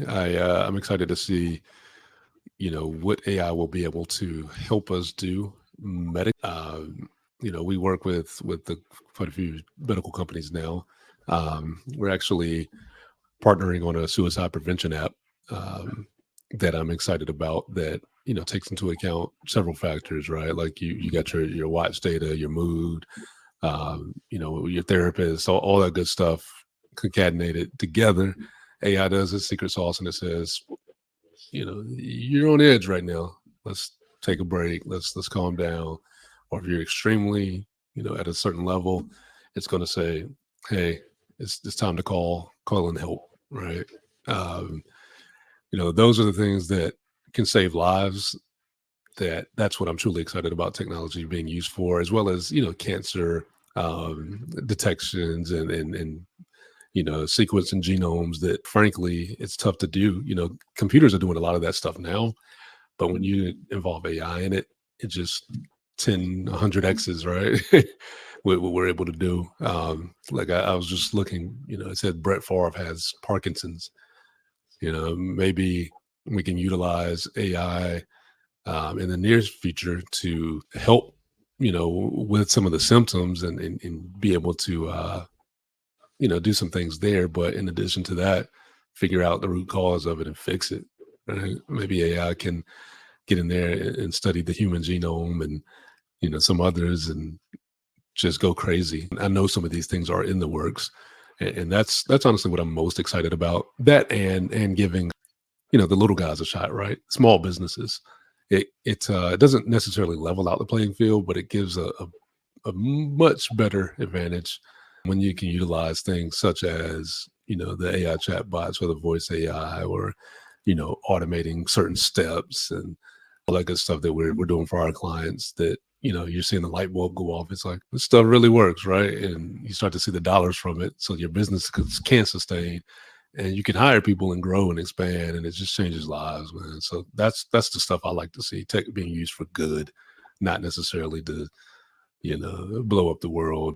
I'm excited to see, what AI will be able to help us do. We work with quite a few medical companies now. We're actually partnering on a suicide prevention app that I'm excited about. That takes into account several factors, right? Like you got your watch data, your mood, your therapist, all that good stuff concatenated together. AI does its secret sauce and it says, you're on edge right now. Let's take a break. Let's calm down. Or if you're extremely, at a certain level, it's going to say, hey, it's time to call in help, right? Um, those are the things that can save lives. That's what I'm truly excited about technology being used for, as well as cancer detections and sequencing genomes that frankly it's tough to do. Computers are doing a lot of that stuff now, but when you involve AI in it, it just 10, 100 X's, right? What we're able to do. Like I was just looking, it said Brett Favre has Parkinson's. Maybe we can utilize AI in the near future to help, with some of the symptoms and be able to, do some things there. But in addition to that, figure out the root cause of it and fix it. Right? Maybe AI can get in there and study the human genome and some others and just go crazy. I know some of these things are in the works, and that's honestly what I'm most excited about. That and giving the little guys a shot, right? Small businesses. It doesn't necessarily level out the playing field, but it gives a much better advantage when you can utilize things such as the AI chatbots or the voice AI or automating certain steps and all that good stuff that we're doing for our clients that you're seeing the light bulb go off. It's like this stuff really works, right? And you start to see the dollars from it, so your business can sustain and you can hire people and grow and expand, and it just changes lives, man. So that's the stuff I like to see, tech being used for good, not necessarily to blow up the world.